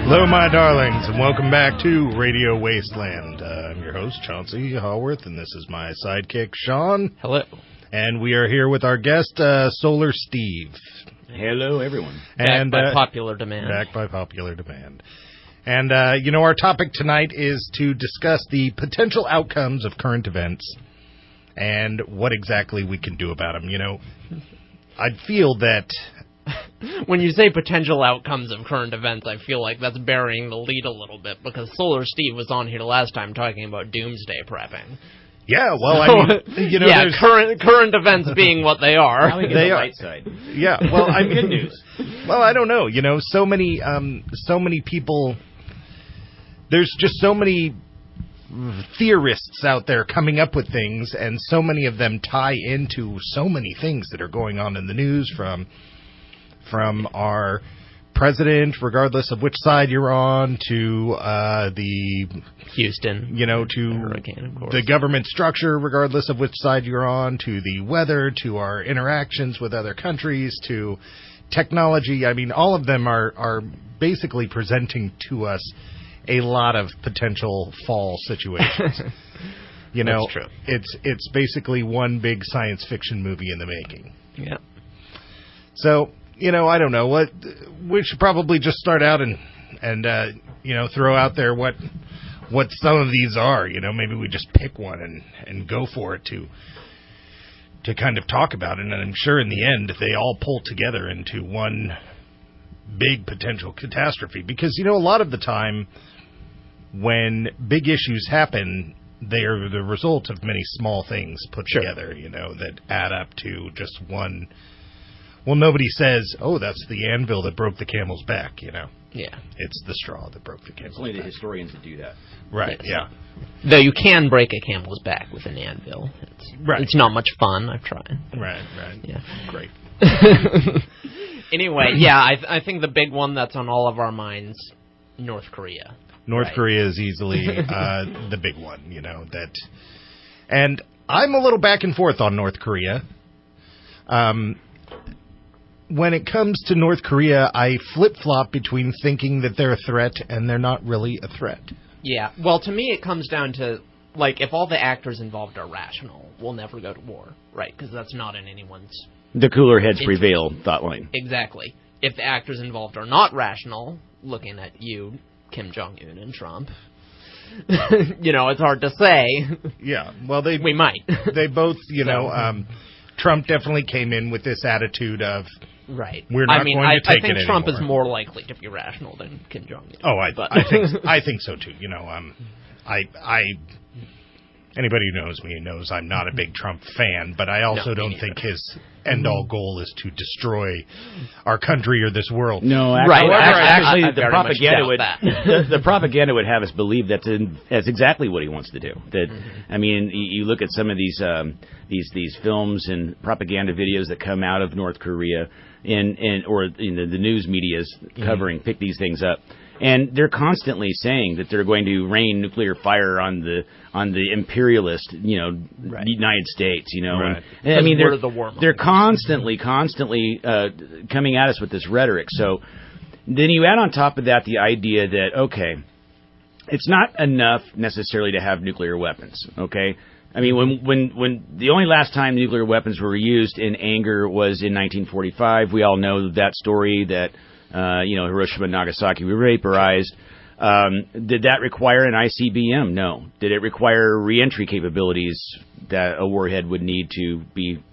Hello, my darlings, and welcome back to Radio Wasteland. I'm your host, Chauncey Haworth, and this is my sidekick, Sean. Hello. And we are here with our guest, Solar Steve. Hello, everyone. Back by popular demand. Back by popular demand. And, our topic tonight is to discuss the potential outcomes of current events and what exactly we can do about them. I feel that... When you say potential outcomes of current events, I feel like that's burying the lead a little bit, because Solar Steve was on here last time talking about Doomsday prepping. Yeah, well, current events being what they are. Now we get the light side. Yeah, well, good news. Well, I don't know. So many people. There's just so many theorists out there coming up with things, and so many of them tie into so many things that are going on in the news, from our president, regardless of which side you're on, to the Houston, to hurricane, of course. The government structure, regardless of which side you're on, to the weather, to our interactions with other countries, to technology. I mean, all of them are basically presenting to us a lot of potential fall situations. That's true. It's basically one big science fiction movie in the making. Yeah. So, I don't know. We should probably just start out and throw out there what some of these are. Maybe we just pick one and go for it to kind of talk about it. And I'm sure in the end they all pull together into one big potential catastrophe. Because, a lot of the time when big issues happen, they are the result of many small things put together, that add up to just one. Well, nobody says, oh, that's the anvil that broke the camel's back, Yeah. It's the straw that broke the camel's back. It's only the historians that do that. Right, yes. Yeah. Though you can break a camel's back with an anvil. It's not much fun. I've tried. Right. Yeah. Great. Anyway, yeah, I think the big one that's on all of our minds, North Korea. North Korea is easily the big one, and I'm a little back and forth on North Korea. When it comes to North Korea, I flip-flop between thinking that they're a threat and they're not really a threat. Yeah, well, to me it comes down to, if all the actors involved are rational, we'll never go to war, right? Because that's not in anyone's... The cooler heads prevail thought line. Exactly. If the actors involved are not rational, looking at you, Kim Jong-un and Trump, it's hard to say. Yeah, well, we might. They both, Trump definitely came in with this attitude of... Right. We're not going to take it anymore. I think Trump is more likely to be rational than Kim Jong-un. Oh, I think so too. Anybody who knows me knows I'm not a big Trump fan, but I also don't think his end-all goal is to destroy our country or this world. No, actually, the propaganda would have us believe that's exactly what he wants to do. That I mean, you look at some of these films and propaganda videos that come out of North Korea, or the news media's covering, pick these things up. And they're constantly saying that they're going to rain nuclear fire on the imperialist, United States, Right. And I mean, they're constantly coming at us with this rhetoric. So then you add on top of that the idea that, okay, it's not enough necessarily to have nuclear weapons, okay? I mean, when the only last time nuclear weapons were used in anger was in 1945. We all know that story that... Hiroshima and Nagasaki were vaporized. Did that require an ICBM? No. Did it require reentry capabilities that a warhead would need to be,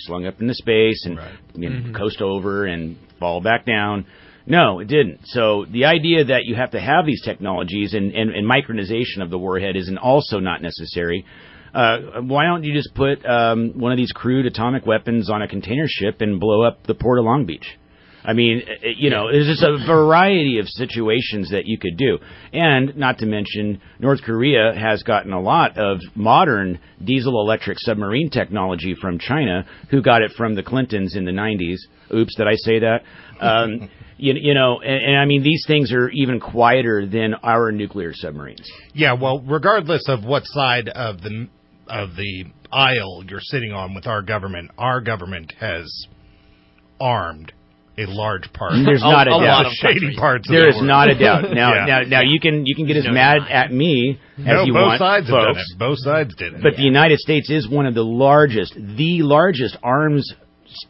slung up into space and coast over and fall back down? No, it didn't. So the idea that you have to have these technologies and micronization of the warhead isn't also not necessary. Why don't you just put one of these crude atomic weapons on a container ship and blow up the port of Long Beach? I mean, there's just a variety of situations that you could do. And not to mention, North Korea has gotten a lot of modern diesel-electric submarine technology from China, who got it from the Clintons in the 90s. Oops, did I say that? And I mean, these things are even quieter than our nuclear submarines. Yeah, well, regardless of what side of the aisle you're sitting on with our government has armed a large part. There's not a lot doubt. of Shady countries. parts. There of is the not a world. doubt. Now, Yeah. now you can get as No mad denying. at me as No, you both want, sides have done folks. it. Both sides did it. But the United States is one of the largest arms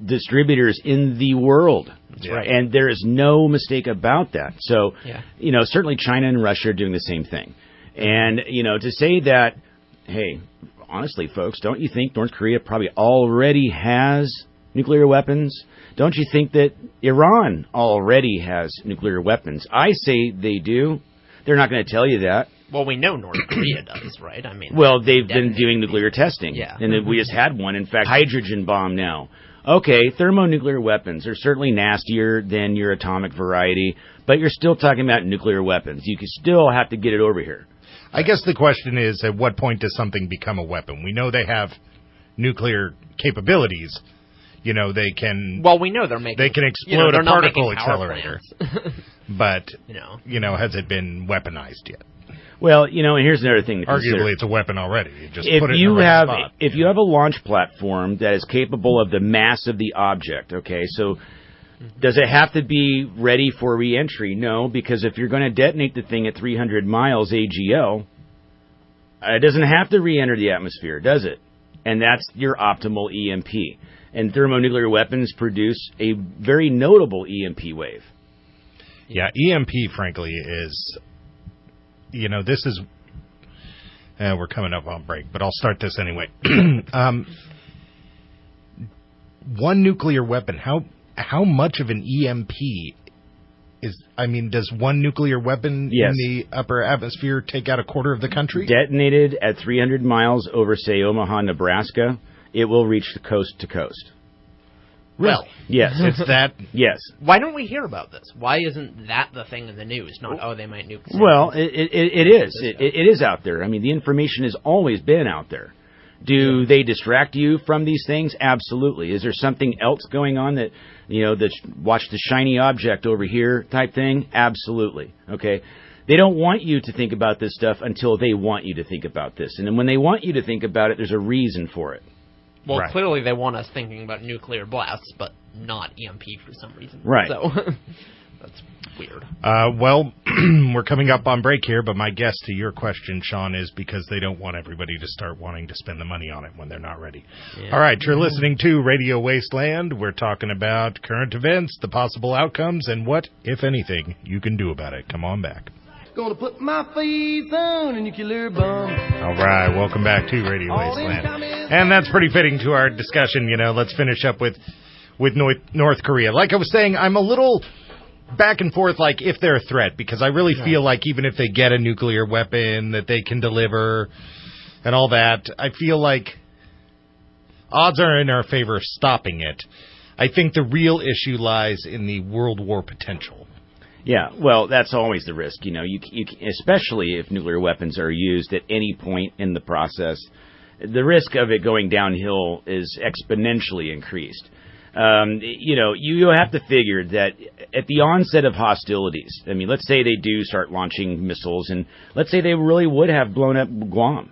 distributors in the world. That's right. And there is no mistake about that. So, Yeah. certainly China and Russia are doing the same thing. And, to say that, hey, honestly, folks, don't you think North Korea probably already has nuclear weapons? Don't you think that Iran already has nuclear weapons? I say they do. They're not going to tell you that. Well, we know North Korea does, right? I mean, Well, they've been detonate doing nuclear testing. Yeah. And we just had one. In fact, hydrogen bomb now. Okay, thermonuclear weapons are certainly nastier than your atomic variety, but you're still talking about nuclear weapons. You can still have to get it over here. I guess the question is, at what point does something become a weapon? We know they have nuclear capabilities. They can. Well, we know they're making. They can explode they're a not particle making power accelerator. plants. But has it been weaponized yet? Well, and here's another thing to consider. Arguably, it's a weapon already. You just If put it in you the right have spot. if you have a launch platform that is capable of the mass of the object, okay, so does it have to be ready for re-entry? No, because if you're going to detonate the thing at 300 miles AGL, it doesn't have to re-enter the atmosphere, does it? And that's your optimal EMP. And thermonuclear weapons produce a very notable EMP wave. Yeah, EMP, frankly, is, this is, we're coming up on break, but I'll start this anyway. One nuclear weapon, how much of an EMP does one nuclear weapon Yes. in the upper atmosphere take out a quarter of the country? Detonated at 300 miles over, say, Omaha, Nebraska, it will reach the coast to coast. Well, Yes. It's that. Yes. why don't we hear about this? Why isn't that the thing in the news? Not they might nuke. Well, it is. It is out there. I mean, the information has always been out there. Do they distract you from these things? Absolutely. Is there something else going on that, watch the shiny object over here type thing? Absolutely. Okay. They don't want you to think about this stuff until they want you to think about this. And then when they want you to think about it, there's a reason for it. Well, Right. clearly they want us thinking about nuclear blasts, but not EMP for some reason. Right. So that's weird. Well, we're coming up on break here, but my guess to your question, Sean, is because they don't want everybody to start wanting to spend the money on it when they're not ready. Yeah. All right, you're listening to Radio Wasteland. We're talking about current events, the possible outcomes, and what, if anything, you can do about it. Come on back. Gonna put my faith on a nuclear bomb. All right, welcome back to Radio Wasteland. And that's pretty fitting to our discussion. Let's finish up with North Korea. Like I was saying, I'm a little back and forth, like, if they're a threat, because I really feel like even if they get a nuclear weapon that they can deliver and all that, I feel like odds are in our favor of stopping it. I think the real issue lies in the World War potential. Yeah, well, that's always the risk. You especially if nuclear weapons are used at any point in the process, the risk of it going downhill is exponentially increased. You have to figure that at the onset of hostilities, let's say they do start launching missiles, and let's say they really would have blown up Guam.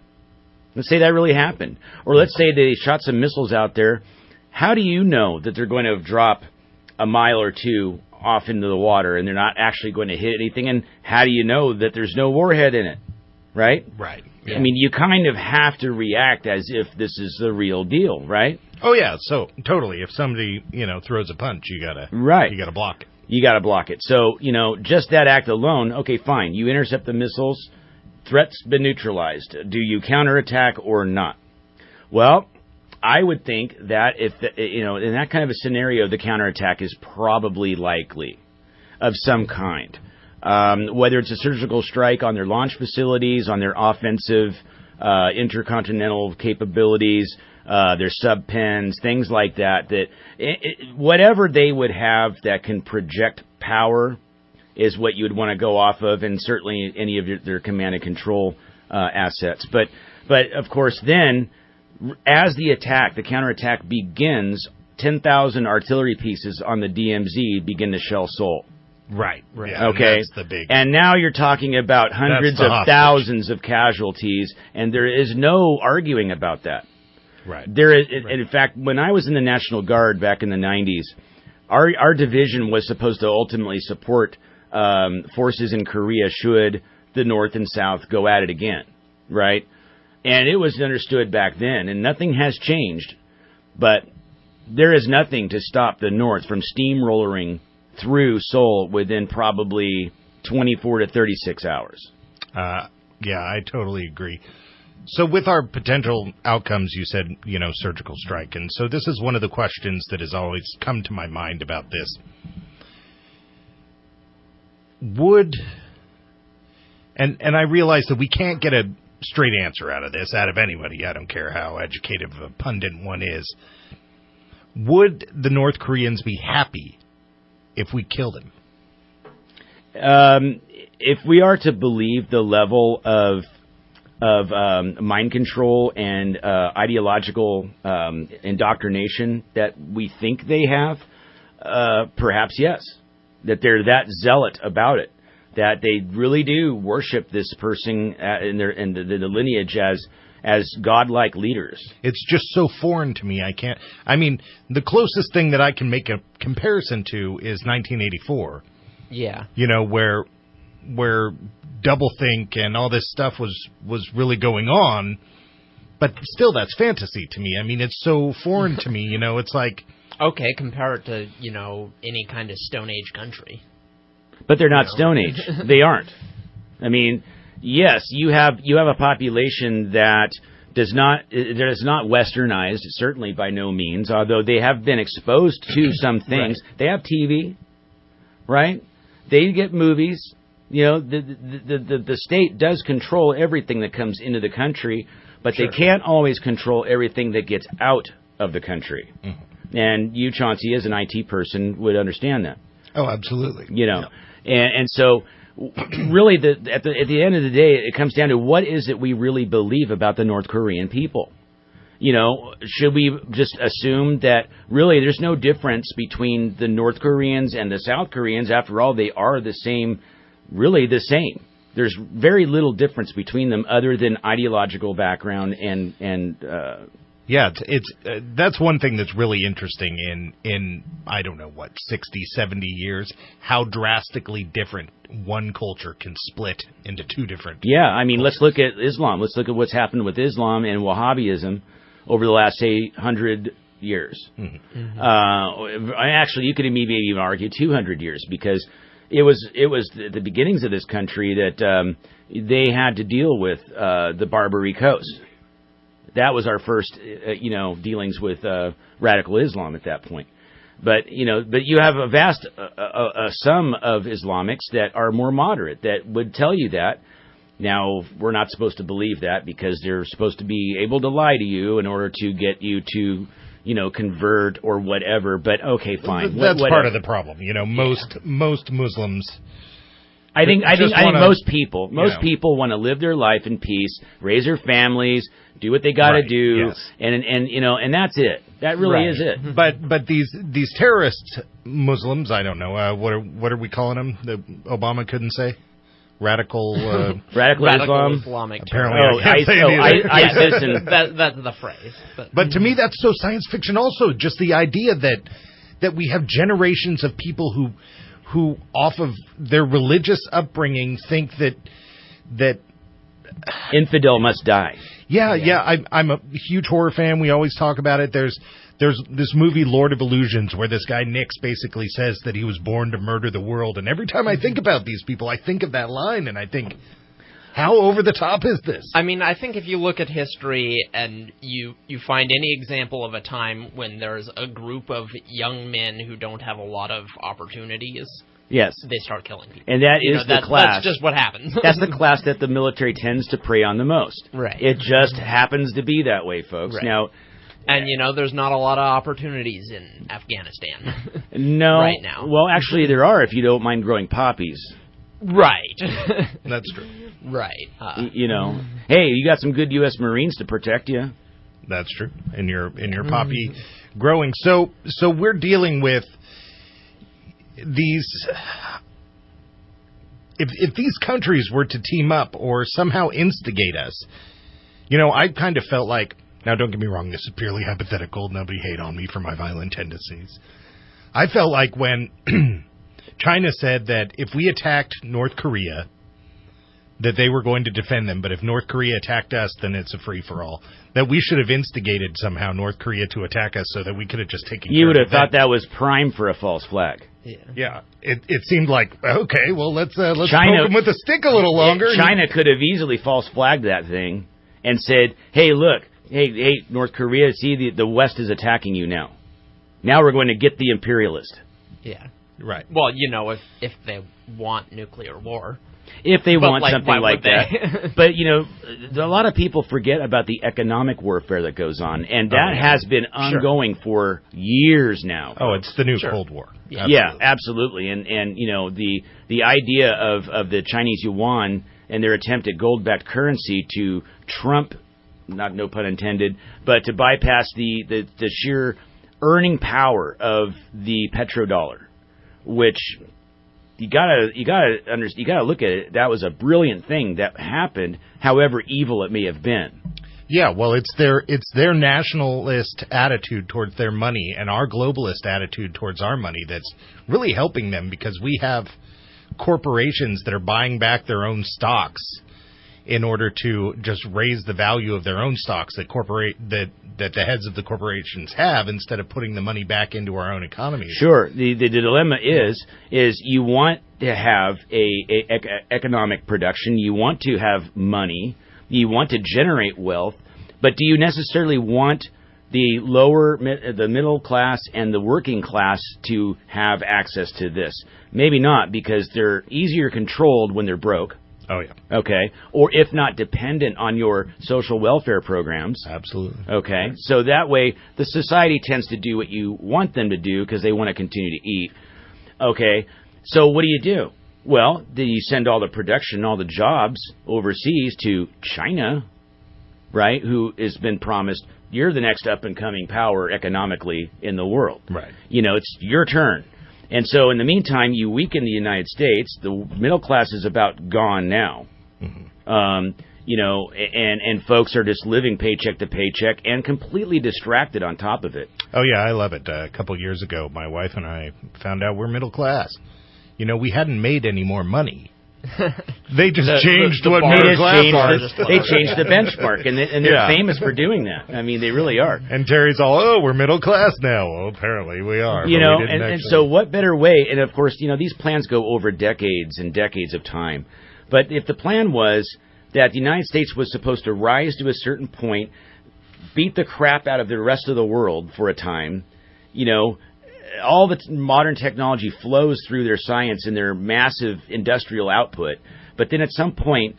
Let's say that really happened. Or let's say they shot some missiles out there. How do you know that they're going to drop a mile or two off into the water and they're not actually going to hit anything? And how do you know that there's no warhead in it? Right? Right. Yeah. You kind of have to react as if this is the real deal, right? Oh, yeah, so totally. If somebody, throws a punch, you gotta block it. You gotta block it. So, just that act alone, okay, fine. You intercept the missiles, threat's been neutralized. Do you counterattack or not? Well, I would think that if, in that kind of a scenario, the counterattack is probably likely of some kind. Whether it's a surgical strike on their launch facilities, on their offensive intercontinental capabilities, their sub-pens, things like that, whatever they would have that can project power is what you would want to go off of, and certainly any of their command and control assets. But of course, then, as the counterattack begins, 10,000 artillery pieces on the DMZ begin to shell Seoul. Right. Yeah, okay. That's the big. And now you're talking about hundreds of thousands of casualties, and there is no arguing about that. Right. There is, in fact, when I was in the National Guard back in the 90s, our division was supposed to ultimately support forces in Korea should the North and South go at it again, right? And it was understood back then, and nothing has changed, but there is nothing to stop the North from steamrolling through Seoul within probably 24 to 36 hours. Yeah, I totally agree. So with our potential outcomes, you said, surgical strike. And so this is one of the questions that has always come to my mind about this. And I realize that we can't get a straight answer out of anybody. I don't care how educated a pundit one is. Would the North Koreans be happy if we killed him? If we are to believe the level of mind control and ideological indoctrination that we think they have, perhaps yes. That they're that zealot about it, that they really do worship this person in the lineage as godlike leaders. It's just so foreign to me. The closest thing that I can make a comparison to is 1984. Yeah. Where doublethink and all this stuff was really going on, but still that's fantasy to me. It's so foreign to me, it's like... Okay, compare it to, any kind of Stone Age country. But they're not Stone Age. They aren't. Yes, you have a population that is not westernized, certainly by no means, although they have been exposed to some things. Right. They have TV, right? They get movies. The state does control everything that comes into the country, but they can't always control everything that gets out of the country. Mm-hmm. And you, Chauncey, as an IT person, would understand that. Oh, absolutely. And so really, at the end of the day, it comes down to what is it we really believe about the North Korean people. Should we just assume that really there's no difference between the North Koreans and the South Koreans? After all, they are the same, really the same. There's very little difference between them other than ideological background and yeah, it's that's one thing that's really interesting in I don't know what 60, 70 years, how drastically different one culture can split into two different. Yeah, let's look at Islam. Let's look at what's happened with Islam and Wahhabism over the last 100 years. Mm-hmm. Mm-hmm. Actually, you could maybe even argue 200 years because it was the beginnings of this country that they had to deal with the Barbary Coast. That was our first, dealings with radical Islam at that point. But you have a vast sum of Islamics that are more moderate that would tell you that. Now, we're not supposed to believe that because they're supposed to be able to lie to you in order to get you to, convert or whatever. But okay, fine. That's part of the problem. Most Muslims. I think most people want to live their life in peace, raise their families, do what they got to do, yes. and that's it. That really is it. But these terrorist Muslims, I don't know, what are we calling them? That Obama couldn't say. Radical Islam. Islamic. Apparently, ISIS. That's the phrase. But to me, that's so science fiction. Also, just the idea that we have generations of people who off of their religious upbringing think that infidel must die. Yeah. I'm a huge horror fan. We always talk about it. There's this movie Lord of Illusions where this guy Nix basically says that he was born to murder the world. And every time I think about these people, I think of that line and I think, how over the top is this? I think if you look at history and you find any example of a time when there's a group of young men who don't have a lot of opportunities, yes, they start killing people. And that is the class. That's just what happens. That's the class that the military tends to prey on the most. Right. It just happens to be that way, folks. Right. Now, and there's not a lot of opportunities in Afghanistan. No. Right now. Well, actually, there are if you don't mind growing poppies. Right. That's true. Right. Hey, you got some good U.S. Marines to protect you. That's true. In your poppy growing. So we're dealing with these. If these countries were to team up or somehow instigate us, I kind of felt like. Now, don't get me wrong. This is purely hypothetical. Nobody hate on me for my violent tendencies. I felt like when China said that if we attacked North Korea, that they were going to defend them, but if North Korea attacked us, then it's a free-for-all. That we should have instigated somehow North Korea to attack us so that we could have just taken care of it. You would have thought that was prime for a false flag. Yeah. It seemed like, okay, well, let's poke them with a stick a little longer. China could have easily false flagged that thing and said, hey, look, hey, North Korea, see, the West is attacking you now. Now we're going to get the imperialist. Yeah. Right. Well, if they want nuclear war. If they want something like that. But, a lot of people forget about the economic warfare that goes on, and that has been ongoing for years now. Oh, it's the new Cold War. Yeah, absolutely. And the idea of the Chinese yuan and their attempt at gold-backed currency to trump, no pun intended, but to bypass the sheer earning power of the petrodollar, which... You gotta look at it. That was a brilliant thing that happened, however evil it may have been. Yeah, well, it's their nationalist attitude towards their money and our globalist attitude towards our money that's really helping them, because we have corporations that are buying back their own stocks in order to just raise the value of their own stocks that the heads of the corporations have, instead of putting the money back into our own economy. Sure. The dilemma is you want to have a economic production, you want to have money, you want to generate wealth, but do you necessarily want the middle class and the working class to have access to this? Maybe not, because they're easier controlled when they're broke. Oh, yeah. Okay. Or if not dependent on your social welfare programs. Absolutely. Okay. So that way, the society tends to do what you want them to do because they want to continue to eat. Okay. So what do? Well, do you send all the production, all the jobs overseas to China, right, who has been promised, you're the next up-and-coming power economically in the world. Right. It's your turn. And so in the meantime, you weaken the United States. The middle class is about gone now. Mm-hmm. And folks are just living paycheck to paycheck and completely distracted on top of it. Oh, yeah, I love it. A couple of years ago, my wife and I found out we're middle class. We hadn't made any more money. They just changed what middle class are. They changed the benchmark, and they're famous for doing that. I mean, they really are. And Terry's all, we're middle class now. Well, apparently we are. And so what better way? And of course, these plans go over decades and decades of time. But if the plan was that the United States was supposed to rise to a certain point, beat the crap out of the rest of the world for a time, all the modern technology flows through their science and their massive industrial output. But then at some point,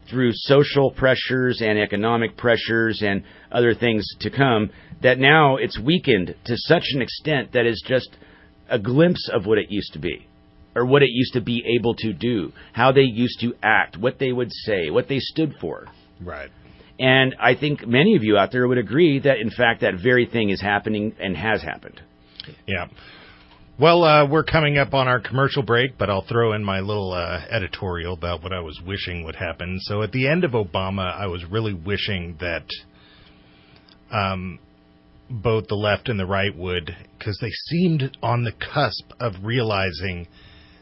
through social pressures and economic pressures and other things to come, that now it's weakened to such an extent that is just a glimpse of what it used to be, or what it used to be able to do, how they used to act, what they would say, what they stood for. Right. And I think many of you out there would agree that, in fact, that very thing is happening and has happened. Yeah. Well, we're coming up on our commercial break, but I'll throw in my little editorial about what I was wishing would happen. So at the end of Obama, I was really wishing that both the left and the right would, because they seemed on the cusp of realizing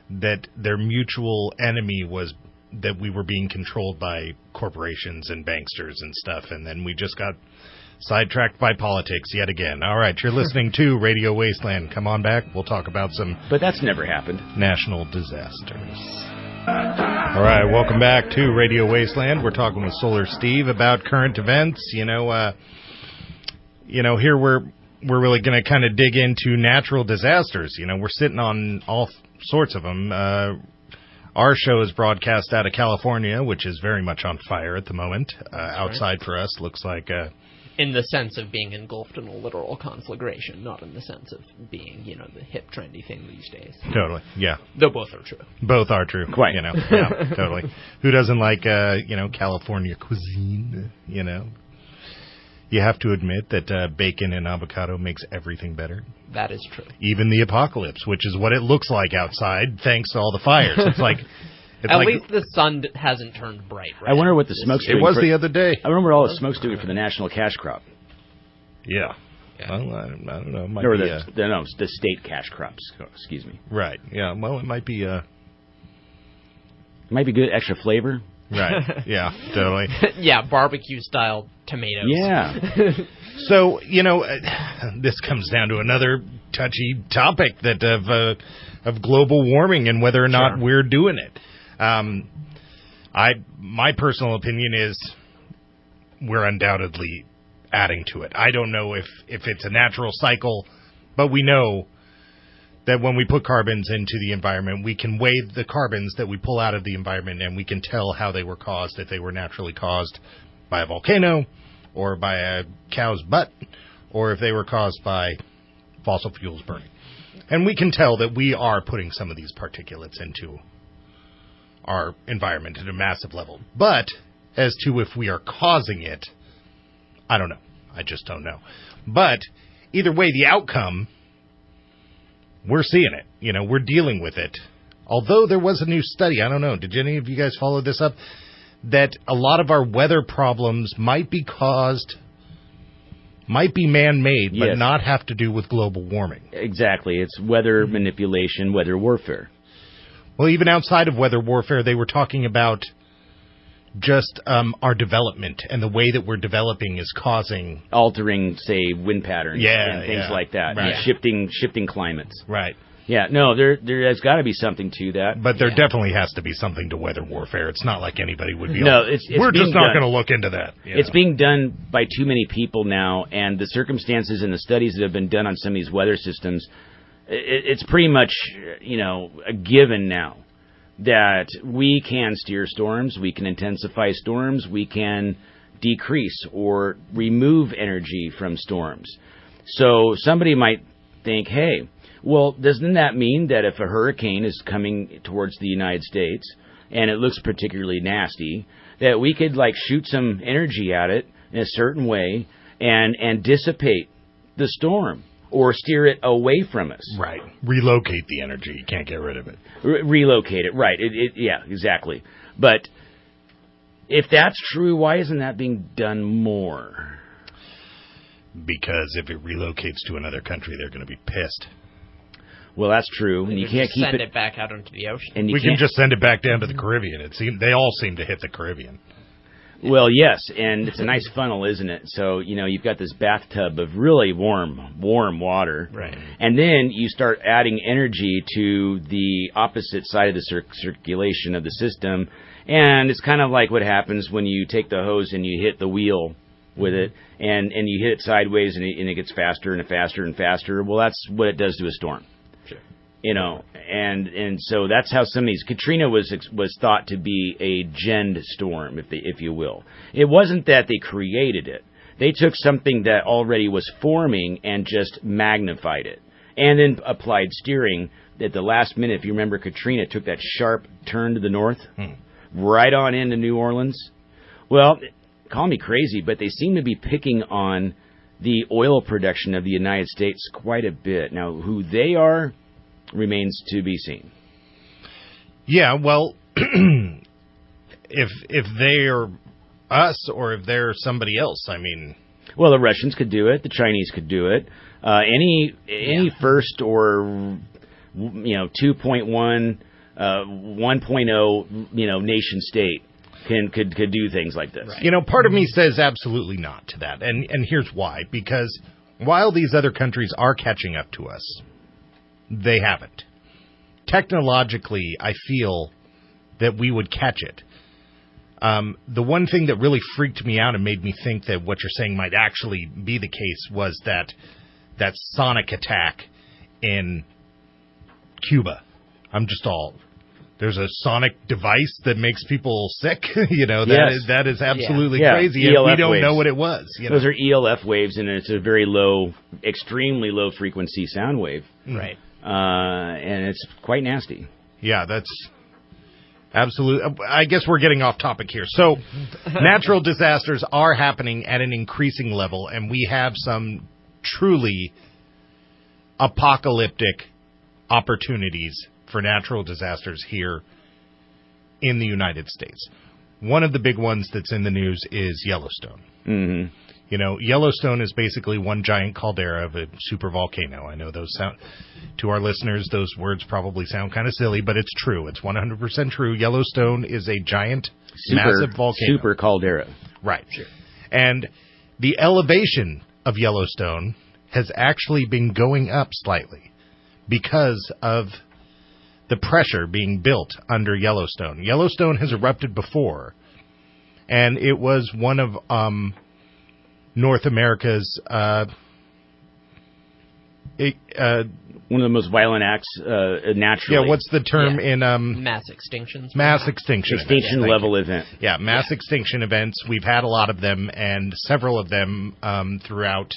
that their mutual enemy was that we were being controlled by corporations and banksters and stuff, and then we just got sidetracked by politics yet again. All right, you're listening to Radio Wasteland. Come on back. We'll talk about some... But that's never happened. ...national disasters. All right, welcome back to Radio Wasteland. We're talking with Solar Steve about current events. Here we're really going to kind of dig into natural disasters. We're sitting on all sorts of them. Our show is broadcast out of California, which is very much on fire at the moment. Outside for us looks like... in the sense of being engulfed in a literal conflagration, not in the sense of being, the hip, trendy thing these days. Totally, yeah. Though both are true. Both are true. Quite. Yeah, totally. Who doesn't like, California cuisine, You have to admit that bacon and avocado makes everything better. That is true. Even the apocalypse, which is what it looks like outside, thanks to all the fires. It's like... At least the sun hasn't turned bright. Right? I wonder what the smoke's doing. It was the other day. I remember all the smoke's doing for the national cash crop. Yeah. Yeah. Well, I don't know. It might Or be, the state cash crops. Excuse me. right. Yeah. Well, it might be. Might be good extra flavor. Right. Yeah. Totally. Yeah, barbecue style tomatoes. Yeah. So this comes down to another touchy topic that of global warming and whether or not Sure. we're doing it. My personal opinion is we're undoubtedly adding to it. I don't know if it's a natural cycle, but we know that when we put carbons into the environment, we can weigh the carbons that we pull out of the environment, and we can tell how they were caused, if they were naturally caused by a volcano or by a cow's butt, or if they were caused by fossil fuels burning. And we can tell that we are putting some of these particulates into our environment at a massive level. But as to if we are causing it, I don't know. I just don't know. But either way, the outcome, we're seeing it. We're dealing with it. Although there was a new study, I don't know, did any of you guys follow this up? That a lot of our weather problems might be man-made, but Yes. not have to do with global warming. Exactly. It's weather manipulation, weather warfare. Well, even outside of weather warfare, they were talking about just our development and the way that we're developing is causing... Altering, say, wind patterns and things like that. Right. And shifting climates. Right. Yeah, no, there has got to be something to that. But there definitely has to be something to weather warfare. It's not like anybody would be... No, it's we're just being not done. going to look into that. It's being done by too many people now, and the circumstances and the studies that have been done on some of these weather systems, it's pretty much, a given now that we can steer storms, we can intensify storms, we can decrease or remove energy from storms. So somebody might think, hey, well, doesn't that mean that if a hurricane is coming towards the United States and it looks particularly nasty, that we could shoot some energy at it in a certain way and dissipate the storm or steer it away from us? Right. Relocate the energy. You can't get rid of it. Relocate it. Right. Yeah, exactly. But if that's true, why isn't that being done more? Because if it relocates to another country, they're going to be pissed. Well, that's true, and you can't keep send it back out into the ocean. And we can just send it back down to the Caribbean. They all seem to hit the Caribbean. Well, yes, and it's a nice funnel, isn't it? So, you've got this bathtub of really warm water. Right. And then you start adding energy to the opposite side of the circulation of the system, and it's kind of like what happens when you take the hose and you hit the wheel with it, and you hit it sideways, and it gets faster and faster and faster. Well, that's what it does to a storm. And so that's how some of these... Katrina was thought to be a gend storm, if you will. It wasn't that they created it. They took something that already was forming and just magnified it, and then applied steering at the last minute. If you remember, Katrina took that sharp turn to the north, right on into New Orleans. Well, call me crazy, but they seem to be picking on the oil production of the United States quite a bit. Now, who they are remains to be seen. Yeah, well, if they're us or if they're somebody else, I mean... Well, the Russians could do it. The Chinese could do it. Any first or 2.1, 1.0, nation state could do things like this. Right. Part of me says absolutely not to that, and here's why. Because while these other countries are catching up to us, they haven't. Technologically, I feel that we would catch it. The one thing that really freaked me out and made me think that what you're saying might actually be the case was that sonic attack in Cuba. There's a sonic device that makes people sick. That is absolutely crazy. And we don't know what it was. Those are ELF waves, and it's a very low, extremely low frequency sound wave. Right. And it's quite nasty. Yeah, that's absolutely. I guess we're getting off topic here. So, natural disasters are happening at an increasing level, and we have some truly apocalyptic opportunities for natural disasters here in the United States. One of the big ones that's in the news is Yellowstone. Mm-hmm. Yellowstone is basically one giant caldera of a supervolcano. I know those sound, to our listeners, those words probably sound kind of silly, but it's true. It's 100% true. Yellowstone is a giant, massive volcano. Super caldera. Right. Sure. And the elevation of Yellowstone has actually been going up slightly because of the pressure being built under Yellowstone. Yellowstone has erupted before, and it was one of North America's one of the most violent acts naturally. Yeah, what's the term in mass extinctions? Mass extinction. Extinction level event. Yeah, mass extinction events. We've had a lot of them, and several of them throughout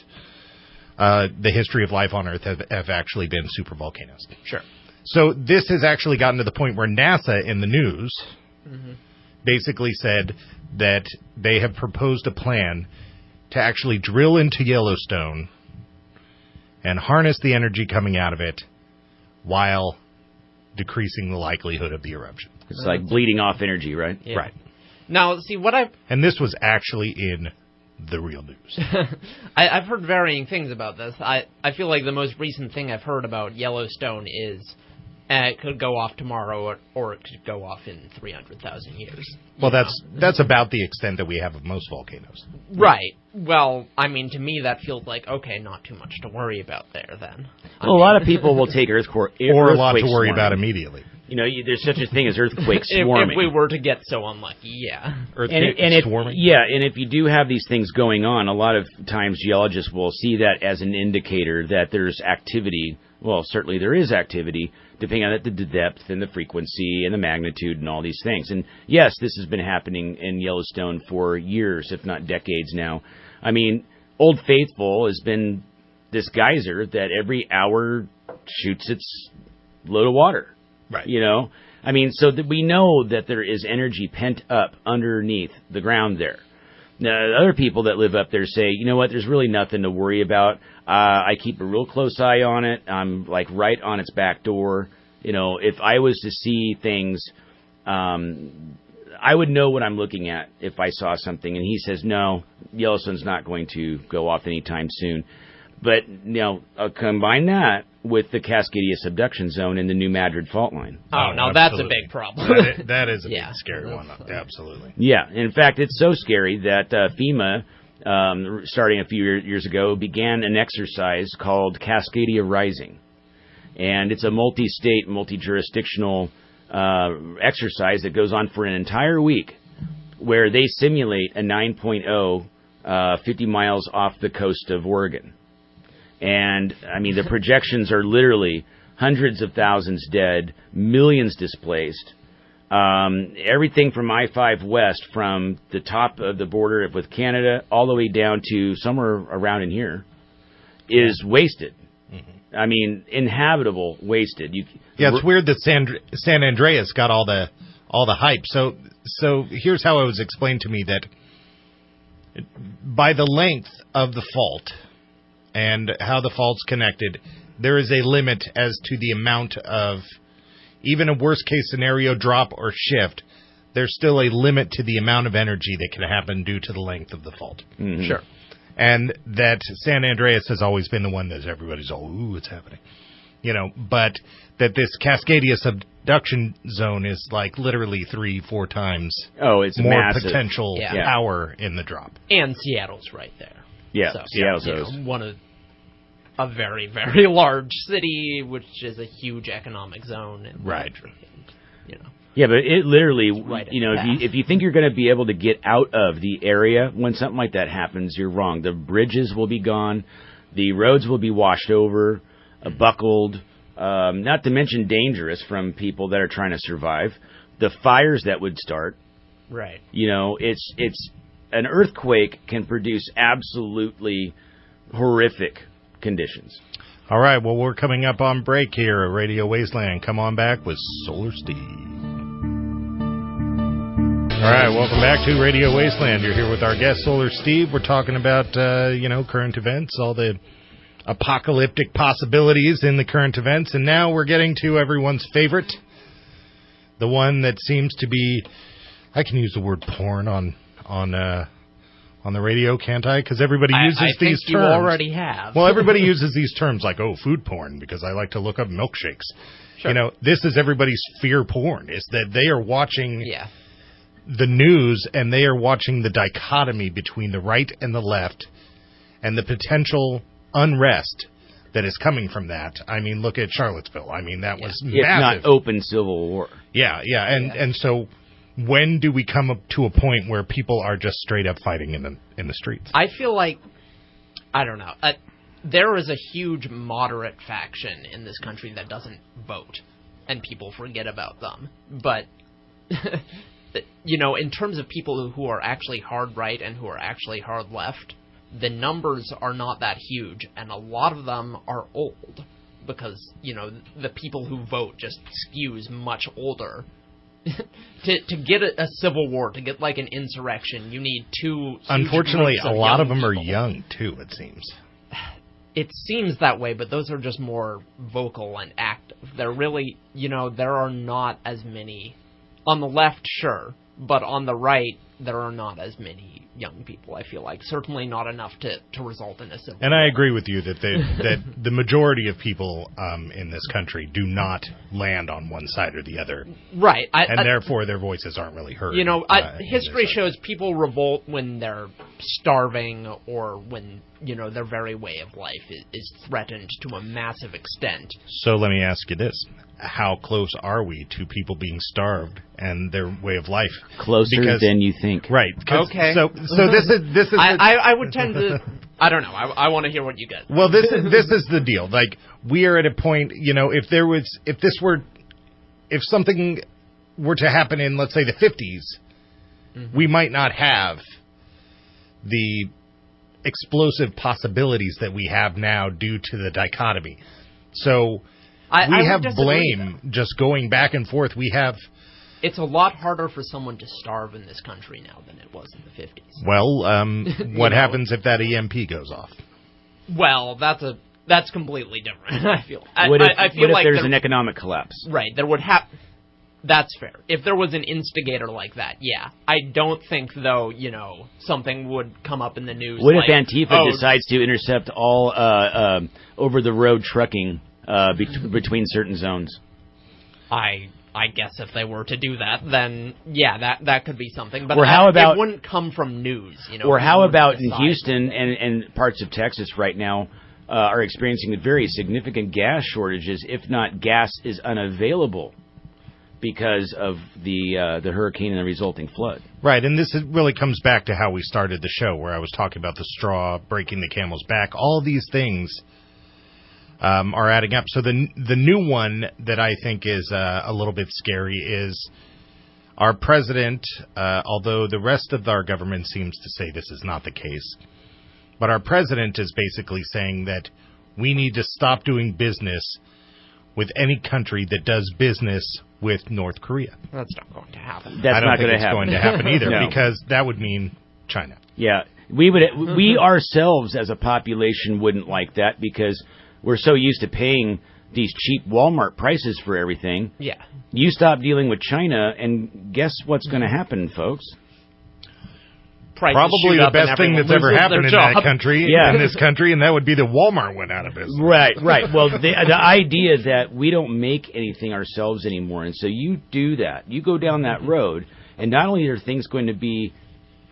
the history of life on Earth have actually been supervolcanoes. Sure. So this has actually gotten to the point where NASA in the news basically said that they have proposed a plan to actually drill into Yellowstone and harness the energy coming out of it while decreasing the likelihood of the eruption. It's like bleeding off energy, right? Yeah. Right. Now, see, And this was actually in the real news. I've heard varying things about this. I feel like the most recent thing I've heard about Yellowstone is it could go off tomorrow or it could go off in 300,000 years. Well, that's about the extent that we have of most volcanoes. Right. Well, I mean, to me, that feels like, okay, not too much to worry about there, then. A lot of people will take earthquake Or a lot to worry swarming. about immediately. There's such a thing as earthquake swarming. If we were to get so unlucky, yeah. Earthquake swarming? And if you do have these things going on, a lot of times geologists will see that as an indicator that there's activity. Well, certainly there is activity, depending on the depth and the frequency and the magnitude and all these things. And yes, this has been happening in Yellowstone for years, if not decades now. I mean, Old Faithful has been this geyser that every hour shoots its load of water. Right. I mean, so that we know that there is energy pent up underneath the ground there. Now, other people that live up there say, you know what, there's really nothing to worry about. I keep a real close eye on it. I'm like right on its back door. If I was to see things, I would know what I'm looking at if I saw something. And he says, no, Yellowstone's not going to go off anytime soon. But, combine that with the Cascadia subduction zone in the New Madrid fault line. Oh, no, that's a big problem. that is a Yeah. big scary one. Absolutely. Yeah. In fact, it's so scary that FEMA, starting a few years ago, began an exercise called Cascadia Rising. And it's a multi-state, multi-jurisdictional exercise that goes on for an entire week where they simulate a 9.0 50 miles off the coast of Oregon. And, I mean, the projections are literally hundreds of thousands dead, millions displaced. Everything from I-5 west, from the top of the border with Canada all the way down to somewhere around in here, is wasted. Mm-hmm. I mean, inhabitable, wasted. It's weird that San Andreas got all the hype. So here's how it was explained to me, that by the length of the fault and how the fault's connected, there is a limit as to the amount of, even a worst-case scenario drop or shift, there's still a limit to the amount of energy that can happen due to the length of the fault. Mm-hmm. Sure. And that San Andreas has always been the one that everybody's all, ooh, it's happening. But that this Cascadia subduction zone is like literally 3-4 times it's more massive. potential power in the drop. And Seattle's right there. Yeah, So, Seattle's one of a very, very large city, which is a huge economic zone. And Right. Yeah, but it literally, right if you think you're going to be able to get out of the area when something like that happens, you're wrong. The bridges will be gone. The roads will be washed over, buckled, not to mention dangerous from people that are trying to survive. The fires that would start. Right. It's an earthquake can produce absolutely horrific conditions. All right, well, we're coming up on break here at Radio Wasteland. Come on back with Solar Steve. All right, welcome back to Radio Wasteland. You're here with our guest, Solar Steve. We're talking about, current events, all the apocalyptic possibilities in the current events. And now we're getting to everyone's favorite, the one that seems to be, I can use the word porn on on the radio, can't I? Because everybody uses I these think you terms. already have. Well, everybody uses these terms like, food porn, because I like to look up milkshakes. Sure. This is everybody's fear porn, is that they are watching the news and they are watching the dichotomy between the right and the left and the potential unrest that is coming from that. I mean, look at Charlottesville. I mean, that was massive. If not open civil war. Yeah. And so when do we come up to a point where people are just straight up fighting in the streets? I feel like, I don't know, there is a huge moderate faction in this country that doesn't vote, and people forget about them. But, in terms of people who are actually hard right and who are actually hard left, the numbers are not that huge, and a lot of them are old, because, the people who vote just skews much older. To get a civil war, to get like an insurrection, you need two. Unfortunately, a lot of them people. are young too. It seems. It seems that way, but those are just more vocal and active. They're really, there are not as many on the left, sure, but on the right, there are not as many young people. I feel like certainly not enough to result in a civil war. And I agree with you that that the majority of people in this country do not land on one side or the other, right? Therefore their voices aren't really heard. History shows people revolt when they're starving or when their very way of life is threatened to a massive extent. So let me ask you this: how close are we to people being starved and their way of life? Closer than you think. Right. Okay. So this is. I would tend to. I don't know. I want to hear what you get. Well, this is the deal. Like, we are at a point. If something were to happen in, let's say, the 50s, we might not have the explosive possibilities that we have now due to the dichotomy. So we have blame just going back and forth. It's a lot harder for someone to starve in this country now than it was in the 50s. Well, what happens if that EMP goes off? Well, that's completely different. I feel. What if there's an economic collapse? Right. There would have. That's fair. If there was an instigator like that, yeah. I don't think, though, something would come up in the news. What if Antifa decides to intercept all over-the-road trucking between certain zones? I guess if they were to do that, then, yeah, that could be something. But it wouldn't come from news, Or how about in Houston and parts of Texas right now are experiencing very significant gas shortages, if not gas is unavailable because of the hurricane and the resulting flood. Right, and this really comes back to how we started the show, where I was talking about the straw breaking the camel's back. All of these things are adding up. So the new one that I think is a little bit scary is our president, although the rest of our government seems to say this is not the case, but our president is basically saying that we need to stop doing business with any country that does business with North Korea. That's not going to happen. That's not going to happen either, No. because that would mean China. Yeah, we ourselves as a population wouldn't like that, because we're so used to paying these cheap Walmart prices for everything. Yeah. You stop dealing with China, and guess what's going to happen, folks? Prices probably the best thing that's ever happened in that country, in this country, and that would be that Walmart went out of business. Right. Well, the idea that we don't make anything ourselves anymore, and so you do that. You go down that road, and not only are things going to be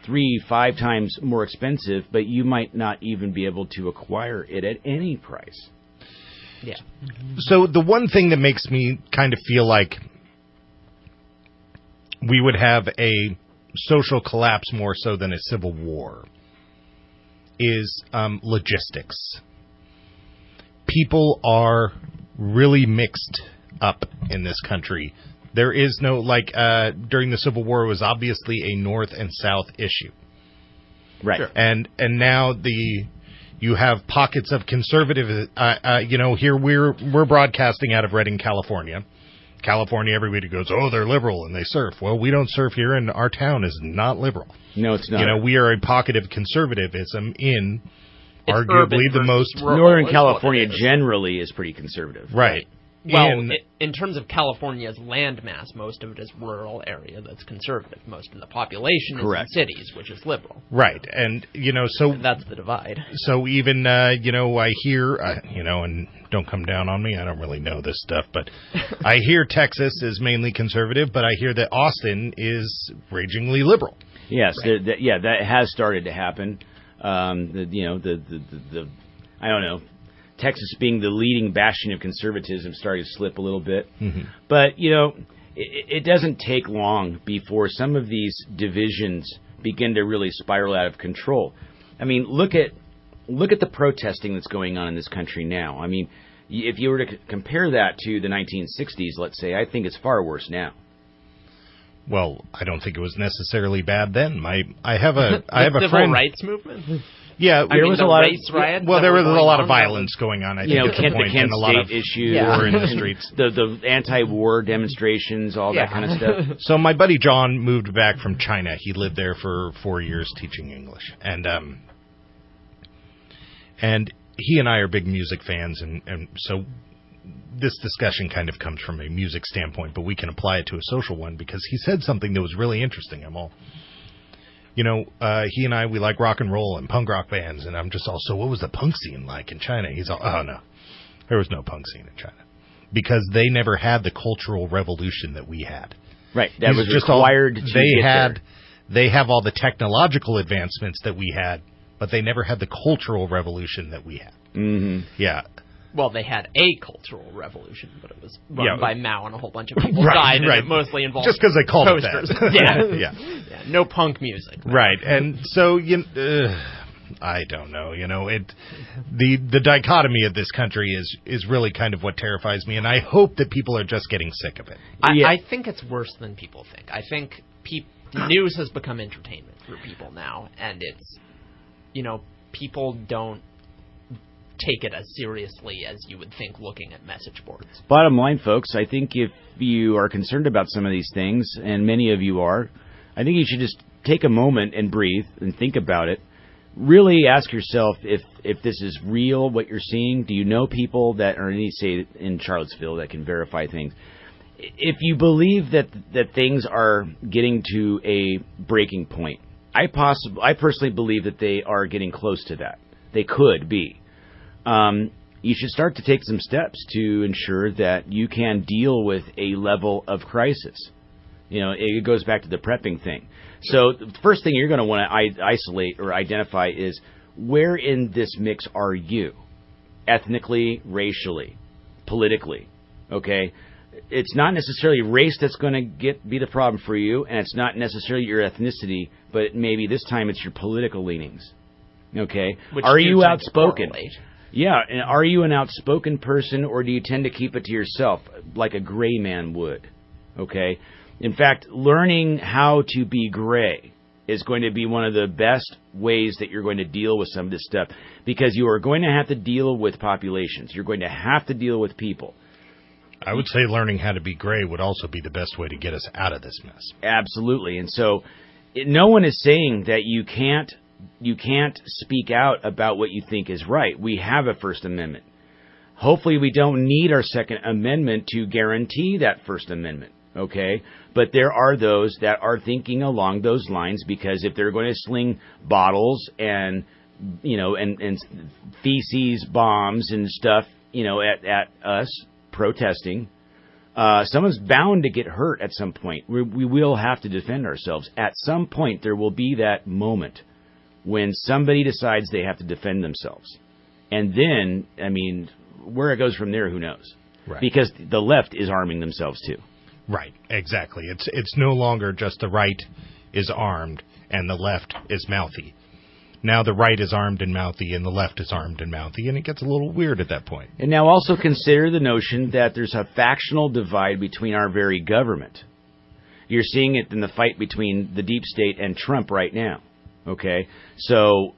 3-5 times more expensive, but you might not even be able to acquire it at any price. Yeah. So the one thing that makes me kind of feel like we would have a social collapse more so than a civil war is logistics. People are really mixed up in this country. There is no, during the Civil War, it was obviously a North and South issue. Right. Sure. And now you have pockets of conservative, here we're broadcasting out of Redding, California. California, everybody goes, oh, they're liberal and they surf. Well, we don't surf here, and our town is not liberal. No, it's not. We are a pocket of conservatism in arguably the most... Northern California generally is pretty conservative. Right. in terms of California's landmass, most of it is rural area that's conservative. Most of the population is in cities, which is liberal. Right, and so that's the divide. So even I hear and don't come down on me, I don't really know this stuff, but I hear Texas is mainly conservative, but I hear that Austin is ragingly liberal. Yes, right. That has started to happen. I don't know. Texas being the leading bastion of conservatism started to slip a little bit. Mm-hmm. But, it doesn't take long before some of these divisions begin to really spiral out of control. I mean, look at the protesting that's going on in this country now. I mean, if you were to compare that to the 1960s, let's say, I think it's far worse now. Well, I don't think it was necessarily bad then. I have a civil friend. rights movement. Yeah, there was a lot of riots. Well, there was a lot of violence going on. I think the Kent State issue, war in the streets, the anti-war demonstrations, all that kind of stuff. So my buddy John moved back from China. He lived there for 4 years teaching English, and he and I are big music fans, and so this discussion kind of comes from a music standpoint, but we can apply it to a social one because he said something that was really interesting. He and I, we like rock and roll and punk rock bands, and I'm just all, so what was the punk scene like in China? He's all, oh, no, there was no punk scene in China because they never had the cultural revolution that we had. Right, that was just required to get there. They have all the technological advancements that we had, but they never had the cultural revolution that we had. Mm-hmm. Yeah. Well, they had a cultural revolution, but it was run by Mao, and a whole bunch of people died, and it mostly involved just because they called posters. It that. Yeah, no punk music. Right, and so I don't know. The dichotomy of this country is really kind of what terrifies me, and I hope that people are just getting sick of it. I think it's worse than people think. I think news has become entertainment for people now, and it's people don't take it as seriously as you would think looking at message boards. Bottom line, folks, I think if you are concerned about some of these things, and many of you are, I think you should just take a moment and breathe and think about it. Really ask yourself if this is real, what you're seeing. Do you know people that are, say, in Charlottesville that can verify things? If you believe that things are getting to a breaking point, I personally believe that they are getting close to that. They could be. You should start to take some steps to ensure that you can deal with a level of crisis. It goes back to the prepping thing. So the first thing you're going to want to isolate or identify is where in this mix are you? Ethnically, racially, politically, okay? It's not necessarily race that's going to be the problem for you, and it's not necessarily your ethnicity, but maybe this time it's your political leanings, okay? Are you outspoken? Yeah, and are you an outspoken person, or do you tend to keep it to yourself like a gray man would? Okay? In fact, learning how to be gray is going to be one of the best ways that you're going to deal with some of this stuff, because you are going to have to deal with populations. You're going to have to deal with people. I would say learning how to be gray would also be the best way to get us out of this mess. Absolutely. And so no one is saying that you can't speak out about what you think is right. We have a First Amendment. Hopefully we don't need our Second Amendment to guarantee that First Amendment, okay? But there are those that are thinking along those lines, because if they're going to sling bottles and feces bombs and stuff, at us protesting, someone's bound to get hurt at some point. We will have to defend ourselves. At some point there will be that moment when somebody decides they have to defend themselves. And then, where it goes from there, who knows? Right. Because the left is arming themselves too. Right, exactly. It's no longer just the right is armed and the left is mouthy. Now the right is armed and mouthy and the left is armed and mouthy, and it gets a little weird at that point. And now also consider the notion that there's a factional divide between our very government. You're seeing it in the fight between the deep state and Trump right now. Okay, so,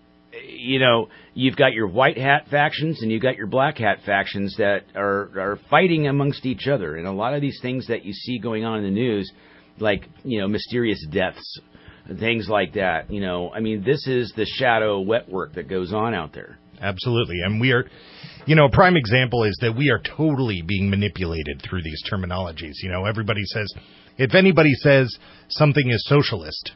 you've got your white hat factions and you've got your black hat factions that are fighting amongst each other. And a lot of these things that you see going on in the news, like, mysterious deaths, things like that, this is the shadow wet work that goes on out there. absolutely. And we are, a prime example is that we are totally being manipulated through these terminologies. Everybody says, if anybody says something is socialist,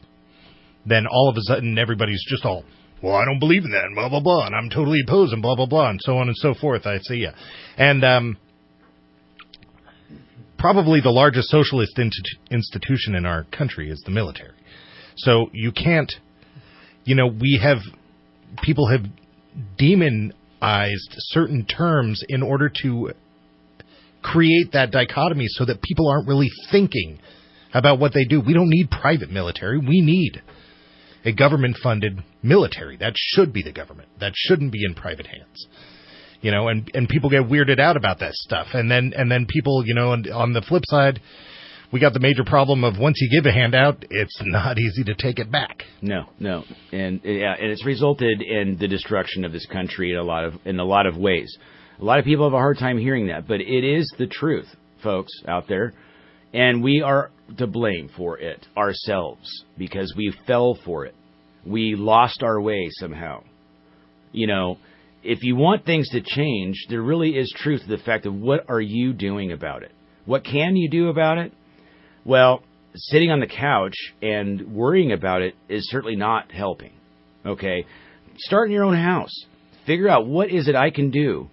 then all of a sudden everybody's just all, well, I don't believe in that, and blah, blah, blah, and I'm totally opposed, and blah, blah, blah, and so on and so forth. I see ya. And probably the largest socialist institution in our country is the military. So you can't, people have demonized certain terms in order to create that dichotomy so that people aren't really thinking about what they do. We don't need private military. We need a government-funded military. That should be the government. That shouldn't be in private hands. And people get weirded out about that stuff. And then people, on the flip side, we got the major problem of once you give a handout, it's not easy to take it back. No. And it's resulted in the destruction of this country in a lot of ways. A lot of people have a hard time hearing that, but it is the truth, folks out there. And we are to blame for it ourselves because we fell for it. We lost our way somehow. If you want things to change, there really is truth to the fact of what are you doing about it? What can you do about it? Well, sitting on the couch and worrying about it is certainly not helping. Okay? Start in your own house. Figure out what is it I can do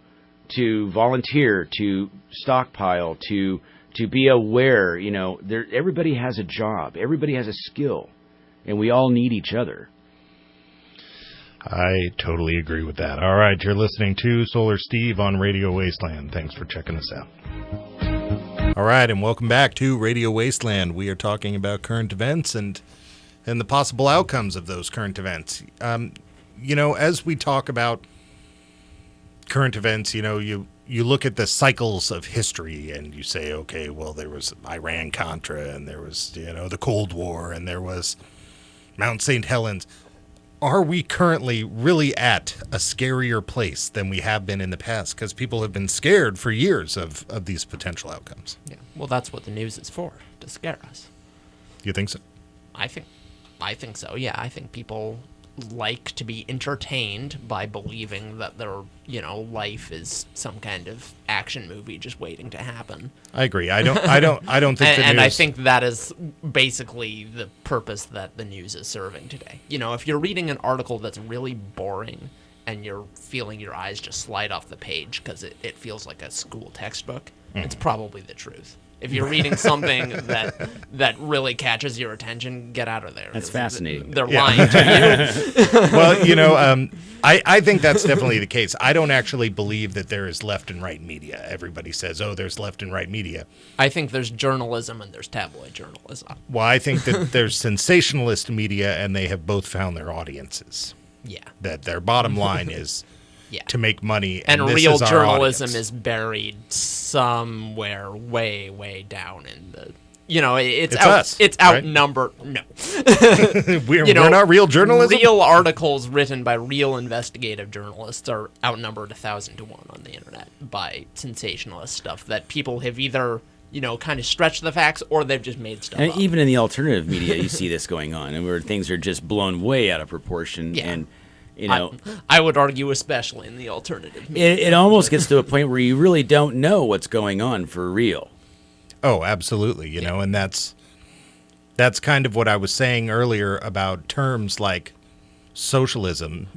to volunteer, to stockpile, to be aware. Everybody has a job. Everybody has a skill. And we all need each other. I totally agree with that. All right, you're listening to Solar Steve on Radio Wasteland. Thanks for checking us out. All right, and welcome back to Radio Wasteland. We are talking about current events and the possible outcomes of those current events. As we talk about current events, you look at the cycles of history and you say, okay, well, there was Iran-Contra and there was, the Cold War and there was Mount St. Helens. Are we currently really at a scarier place than we have been in the past? Because people have been scared for years of these potential outcomes. Yeah, well, that's what the news is for, to scare us. You think so? I think so, yeah. I think people like to be entertained by believing that their, life is some kind of action movie just waiting to happen. I agree. I don't think the news... And I think that is basically the purpose that the news is serving today. If you're reading an article that's really boring and you're feeling your eyes just slide off the page because it feels like a school textbook, it's probably the truth. If you're reading something that really catches your attention, get out of there. That's fascinating. They're lying to you. Well, I think that's definitely the case. I don't actually believe that there is left and right media. Everybody says, oh, there's left and right media. I think there's journalism and there's tabloid journalism. Well, I think that there's sensationalist media, and they have both found their audiences. Yeah. That their bottom line is... to make money. And real journalism is buried somewhere way, way down in the... It's outnumbered. Right? No. We're not real journalism? Real articles written by real investigative journalists are outnumbered 1,000 to 1 on the internet by sensationalist stuff that people have either... kind of stretched the facts, or they've just made stuff up. Even in the alternative media, you see this going on, and where things are just blown way out of proportion. Yeah. And I would argue, especially in the alternative media. It almost gets to a point where you really don't know what's going on for real. Oh, absolutely. And that's kind of what I was saying earlier about terms like socialism,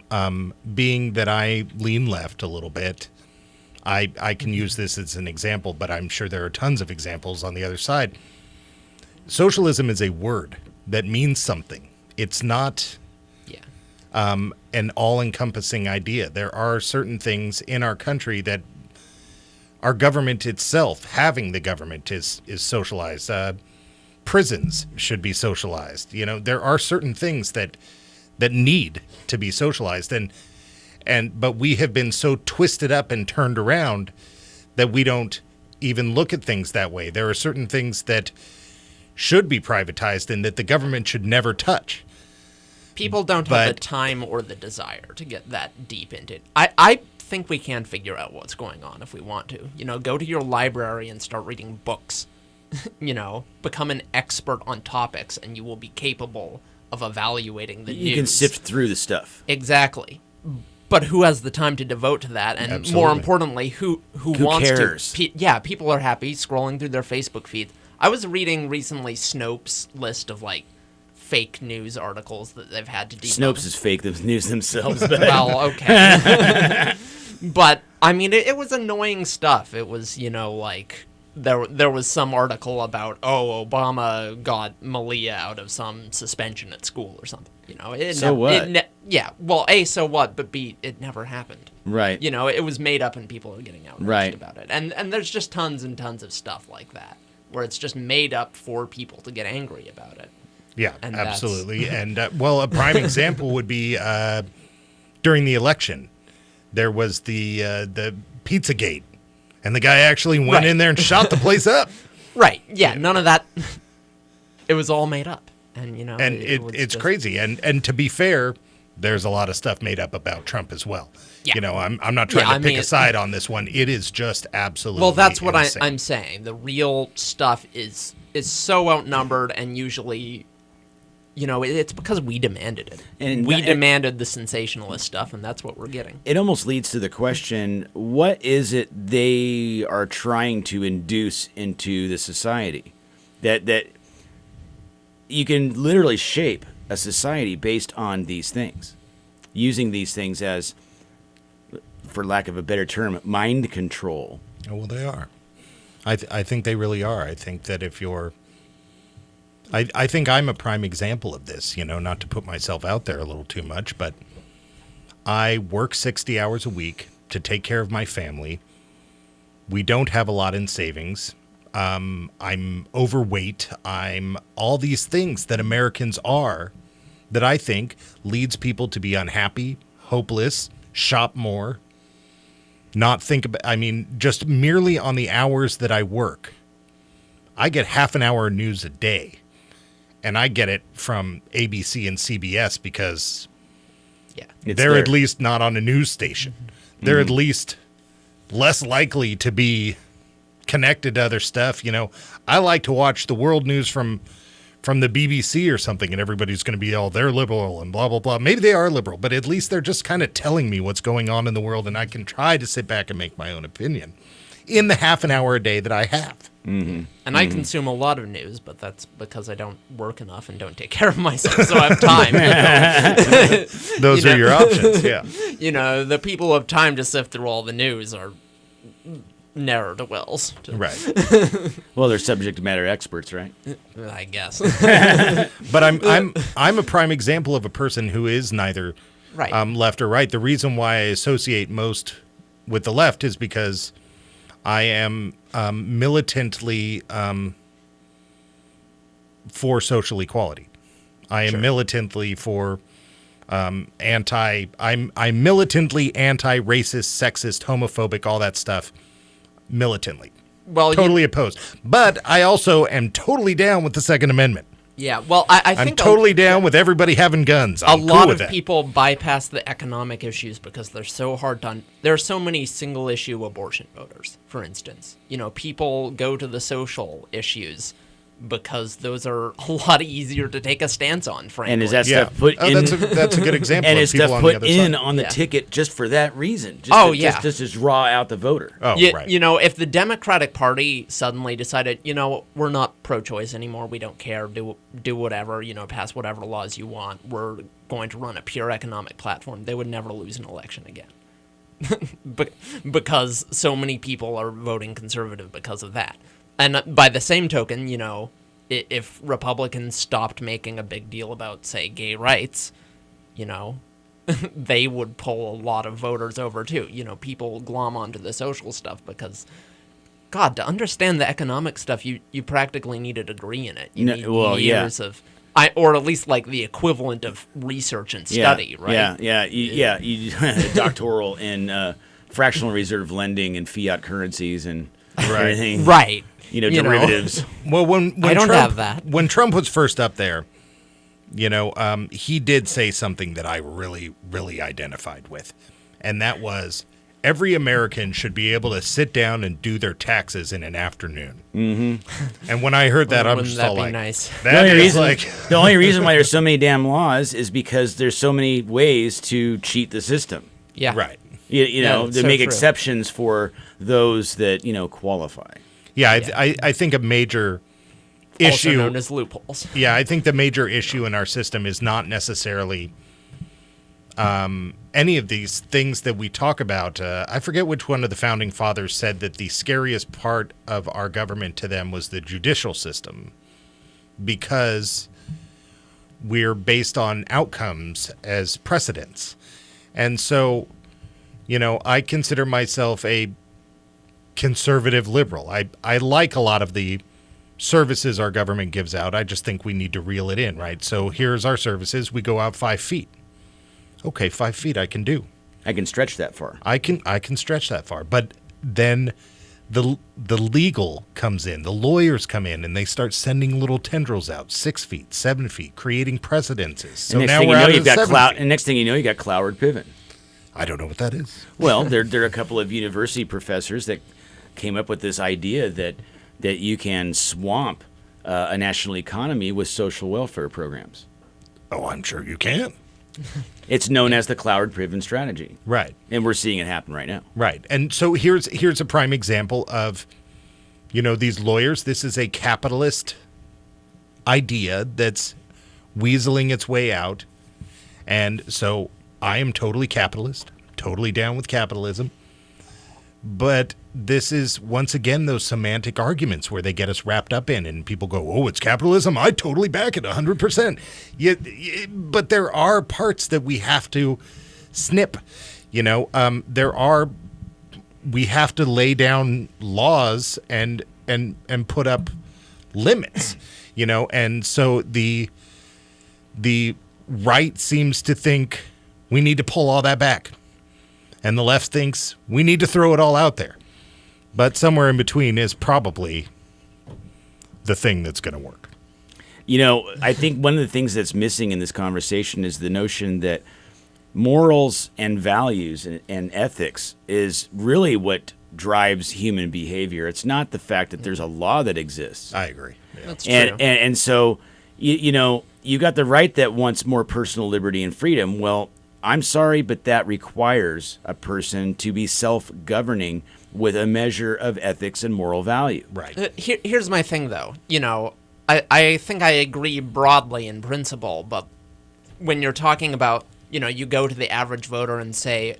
being that I lean left a little bit. I can use this as an example, but I'm sure there are tons of examples on the other side. Socialism is a word that means something. It's not an all-encompassing idea. There are certain things in our country that our government itself, having the government, is socialized. Prisons should be socialized. There are certain things that need to be socialized, but we have been so twisted up and turned around that we don't even look at things that way. There are certain things that should be privatized and that the government should never touch. People don't have the time or the desire to get that deep into it. I think we can figure out what's going on if we want to. Go to your library and start reading books. Become an expert on topics, and you will be capable of evaluating the news. You can sift through the stuff. Exactly. But who has the time to devote to that? And Absolutely. more importantly, who wants cares? to? People are happy scrolling through their Facebook feeds. I was reading recently Snopes' list of like fake news articles that they've had to debunk. Snopes is fake news themselves. But Well, okay. But I mean, it was annoying stuff. It was, like there was some article about Obama got Malia out of some suspension at school or something. So what? So what? But B, it never happened. Right. It was made up and people are getting outraged Right. about it. And there's just tons and tons of stuff like that where it's just made up for people to get angry about it. Yeah, And absolutely. And, a prime example would be during the election. There was the Pizzagate, and the guy actually went in there and shot the place up. Right. Yeah, none of that. It was all made up. And, It's crazy. And to be fair, there's a lot of stuff made up about Trump as well. Yeah. I'm not trying to pick a side on this one. It is just absolutely Well, that's what insane. I'm saying. The real stuff is so outnumbered, and usually, it's because we demanded it. And we demanded the sensationalist stuff, and that's what we're getting. It almost leads to the question, what is it they are trying to induce into the society? That you can literally shape a society based on these things, using these things as, for lack of a better term, mind control. Oh, well, they are. I think they really are. I think that if you're... I think I'm a prime example of this, not to put myself out there a little too much, but I work 60 hours a week to take care of my family. We don't have a lot in savings. I'm overweight. I'm all these things that Americans are that I think leads people to be unhappy, hopeless, shop more, not think about, just merely on the hours that I work. I get half an hour of news a day. And I get it from ABC and CBS because they're at least not on a news station. They're at least less likely to be connected to other stuff. I like to watch the world news from the BBC or something, and everybody's going to be they're liberal and blah, blah, blah. Maybe they are liberal, but at least they're just kind of telling me what's going on in the world, and I can try to sit back and make my own opinion in the half an hour a day that I have. Mm-hmm. And I consume a lot of news, but that's because I don't work enough and don't take care of myself, so I have time. Those are your options, yeah. The people who have time to sift through all the news are ne'er-do-wells. Right. Well, they're subject matter experts, right? I guess. But I'm a prime example of a person who is neither right. Left or right. The reason why I associate most with the left is because I am militantly for social equality. I am militantly for I'm militantly anti-racist, sexist, homophobic, all that stuff. Militantly. Well, totally opposed. But I also am totally down with the Second Amendment. Yeah, well, I think I'm totally down with everybody having guns. I'm a lot cool with of that. people bypass the economic issues because they're so hard done. There are so many single-issue abortion voters, for instance. People go to the social issues because those are a lot easier to take a stance on, frankly. And is that stuff put in? That's a good example. And of is people stuff on the put other in side. on the ticket just for that reason? Just to draw out the voter. Oh, right. If the Democratic Party suddenly decided, we're not pro-choice anymore, we don't care, do whatever, pass whatever laws you want, we're going to run a pure economic platform, they would never lose an election again. Because so many people are voting conservative because of that. And by the same token, if Republicans stopped making a big deal about, say, gay rights, they would pull a lot of voters over too. People glom onto the social stuff because, God, to understand the economic stuff, you practically need a degree in it. You need years of, or at least like the equivalent of research and study, right? You doctoral in fractional reserve lending and fiat currencies and everything. Right. Derivatives. Well, when I don't Trump, have that. When Trump was first up there, he did say something that I really, really identified with, and that was every American should be able to sit down and do their taxes in an afternoon. Mm-hmm. And when I heard that, I'm just all like, nice? The only reason why there's so many damn laws is because there's so many ways to cheat the system. Yeah. Right. You know, that's to so make true. exceptions for those that, you know, qualify. Yeah, I think a major Also issue. known as loopholes. Yeah, I think the major issue in our system is not necessarily any of these things that we talk about. I forget which one of the founding fathers said that the scariest part of our government to them was the judicial system, because we're based on outcomes as precedents. And so, you know, I consider myself a conservative liberal. I like a lot of the services our government gives out. I just think we need to reel it in, right? So here's our services. We go out 5 feet. Okay, 5 feet I can do. I can stretch that far. I can stretch that far. But then the legal comes in. The lawyers come in and they start sending little tendrils out 6 feet, 7 feet, creating precedences. So And next now thing we're you know, out you've at got 7 feet. and next thing you know, you got Cloward Piven. I don't know what that is. Well, there are a couple of university professors that came up with this idea that you can swamp a national economy with social welfare programs. Oh, I'm sure you can. It's known as the Cloward Piven strategy, Right. and we're seeing it happen right now. Right. And so here's a prime example of, you know, these lawyers. This is a capitalist idea that's weaseling its way out. And so I am totally capitalist, totally down with capitalism. But this is, once again, those semantic arguments where they get us wrapped up in, and people go, oh, it's capitalism. I totally back it 100%. But there are parts that we have to snip. You know, we have to lay down laws and put up limits, you know. And so the right seems to think we need to pull all that back. And the left thinks we need to throw it all out there. But somewhere in between is probably the thing that's going to work. You know, I think one of the things that's missing in this conversation is the notion that morals and values and ethics is really what drives human behavior. It's not the fact that there's a law that exists. I agree. Yeah. That's true. And so, you know, you got the right that wants more personal liberty and freedom. Well, I'm sorry, but that requires a person to be self-governing with a measure of ethics and moral value. Right. Here's my thing, though. You know, I think I agree broadly in principle, but when you're talking about, you know, you go to the average voter and say,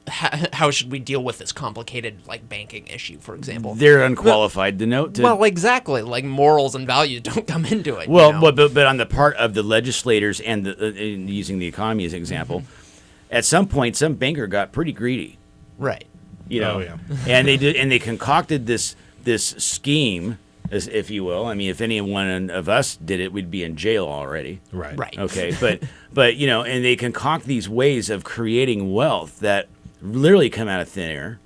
how should we deal with this complicated, like, banking issue, for example? They're unqualified to know. Well, exactly. Like, morals and values don't come into it. Well, you know? but on the part of the legislators and using the economy as an example, at some point, some banker got pretty greedy. Right. You know, Oh, yeah. and they concocted this scheme, as if you will. I mean, if any one of us did it, we'd be in jail already. Right. Right. Okay, but you know, and they concoct these ways of creating wealth that literally come out of thin air.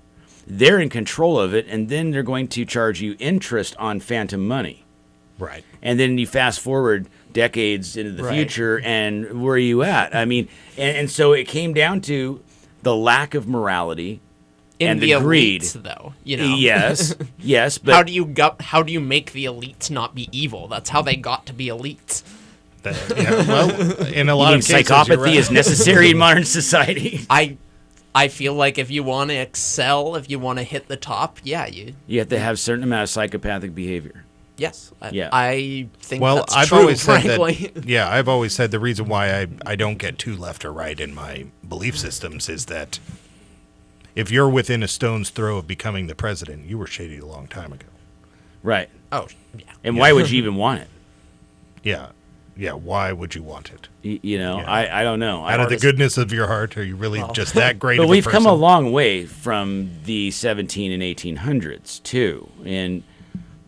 They're in control of it, and then they're going to charge you interest on phantom money. Right. And then you fast forward decades into the Right. future, and where are you at? I mean, and so it came down to the lack of morality In and the the greed. elites, though, you know. Yes, but how do you make the elites not be evil? That's how they got to be elites. Well, in a lot of cases, psychopathy you're right. is necessary in modern society. I feel like if you want to excel, if you want to hit the top, yeah, You have to have a certain amount of psychopathic behavior. yes. Yeah. I think Well, that's I've true, always said frankly. that. Yeah, I've always said the reason why I don't get too left or right in my belief systems is that if you're within a stone's throw of becoming the president, you were shady a long time ago. Right. Oh, yeah. And why would you even want it? Yeah. Yeah. Why would you want it? You know, Yeah. I don't know. Out of the goodness of your heart, are you really just that great But of a we've person? come a long way from the 17 and 1800s too, and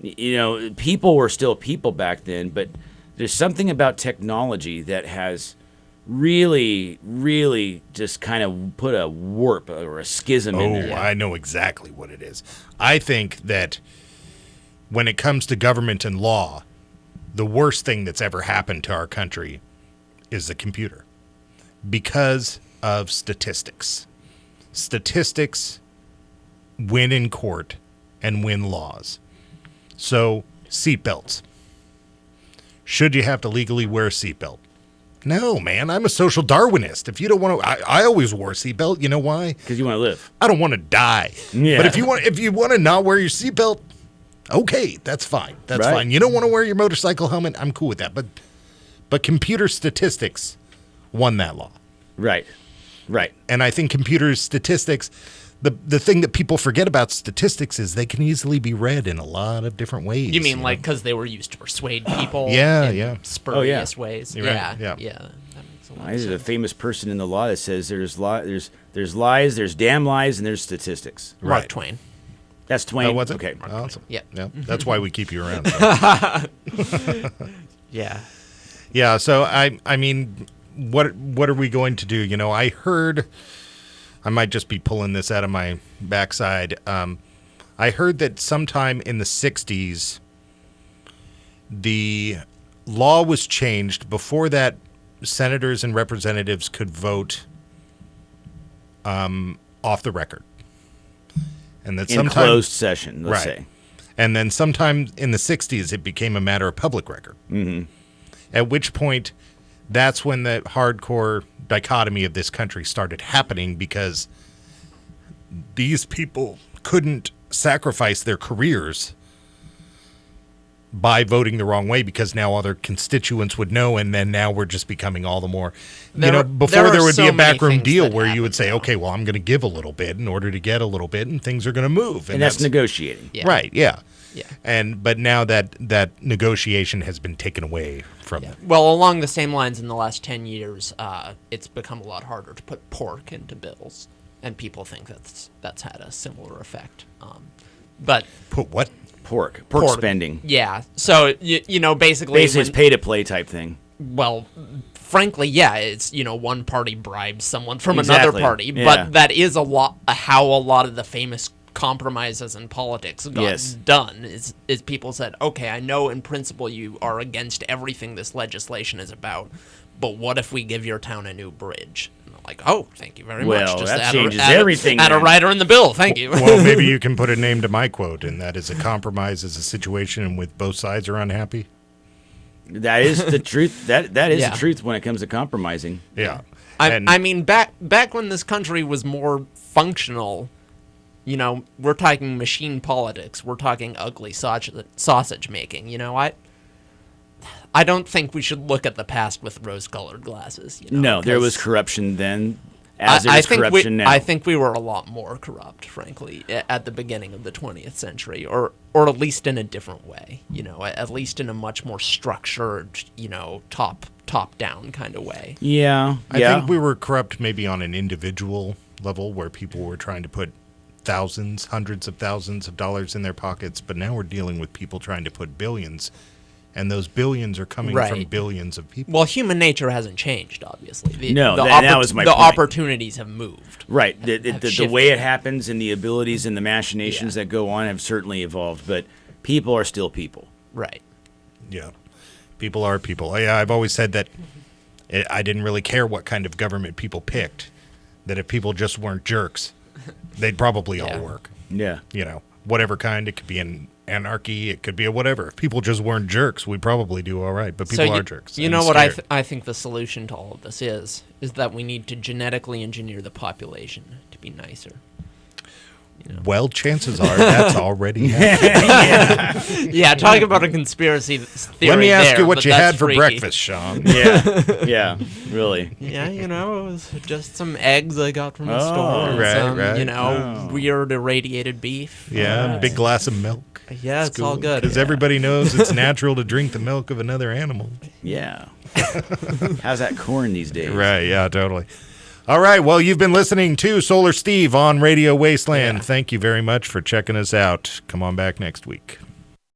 you know, people were still people back then. But there's something about technology that has really, really just kind of put a warp or a schism in Oh, there. I know exactly what it is. I think that when it comes to government and law, the worst thing that's ever happened to our country is the computer because of statistics. Statistics win in court and win laws. So, seatbelts. Should you have to legally wear a seatbelt? No, man, I'm a social Darwinist. If you don't want to, I always wore a seatbelt. You know why? Because you want to live. I don't want to die. Yeah. But if you want to not wear your seatbelt, okay, that's fine. That's fine. You don't want to wear your motorcycle helmet, I'm cool with that. But computer statistics won that law. Right. And I think computer statistics, the thing that people forget about statistics is they can easily be read in a lot of different ways. You mean like because they were used to persuade people? Yeah. Spurious ways. You're right. Yeah. That makes a lot of There's a sense. famous person in the law that says there's lies, there's damn lies, and there's statistics. Mark Right. Twain. That's Twain. Oh, was it? Okay. Awesome. Yep. Yeah. That's why we keep you around. So. Yeah. Yeah. So I mean, what are we going to do? You know, I heard. I might just be pulling this out of my backside. I heard that sometime in the 60s, the law was changed. Before that, senators and representatives could vote off the record. And that In closed session, let's say. And then sometime in the 60s, it became a matter of public record. Mm-hmm. At which point, that's when the hardcore dichotomy of this country started happening, because these people couldn't sacrifice their careers by voting the wrong way, because now all their constituents would know, and then now we're just becoming all the more, before there would be a backroom deal where you would say, okay, well, I'm going to give a little bit in order to get a little bit, and things are going to move. And that's negotiating. Yeah. Right, yeah. Yeah. But now that negotiation has been taken away from them. Well, along the same lines, in the last 10 years, it's become a lot harder to put pork into bills, and people think that's had a similar effect. But Put what? Pork pork spending. Yeah. So basically, It's pay to play type thing. well, frankly, yeah, it's one party bribes someone from Exactly. another party, Yeah. but that is how a lot of the famous compromises in politics got done. Is people said, okay, I know in principle you are against everything this legislation is about, but what if we give your town a new bridge? And they're like, oh, thank you very much. Well, Just that changes everything Add a then. rider in the bill, thank you. Well, maybe you can put a name to my quote, and that is, a compromise is a situation in which both sides are unhappy. That is the truth. That is Yeah. the truth when it comes to compromising. Yeah. I mean, back when this country was more functional, we're talking machine politics. We're talking ugly sausage making. I don't think we should look at the past with rose-colored glasses. No, there was 'cause corruption then, as there is corruption now. I think we were a lot more corrupt, frankly, at the beginning of the 20th century, or at least in a different way. At least in a much more structured, top-down kind of way. Yeah. I think we were corrupt maybe on an individual level, where people were trying to put thousands, hundreds of thousands of dollars in their pockets, but now we're dealing with people trying to put billions, and those billions are coming from Right. billions of people. Well, human nature hasn't changed, obviously. No, that was my The point. opportunities have moved. Right. The shifted. way it happens and the abilities and the machinations that go on have certainly evolved, but people are still people. Right. Yeah. People are people. Yeah, I've always said that I didn't really care what kind of government people picked, that if people just weren't jerks, they'd probably all work. Yeah. Whatever kind. It could be an anarchy, it could be a whatever. If people just weren't jerks, we'd probably do all right, but people are jerks. You and know what scared. I think the solution to all of this is that we need to genetically engineer the population to be nicer. Well, chances are that's already happening. Yeah, talking about a conspiracy theory. Let me ask there, you what but you that's had for freaky. breakfast, Sean. Yeah, really. Yeah, it was just some eggs I got from the Oh, store. And right, some, right. weird irradiated beef. Yeah, big glass of milk. Yeah, it's all good. Because everybody knows it's natural to drink the milk of another animal. Yeah. How's that corn these days? Right, yeah, totally. All right, well, you've been listening to Solar Steve on Radio Wasteland. Yeah. Thank you very much for checking us out. Come on back next week.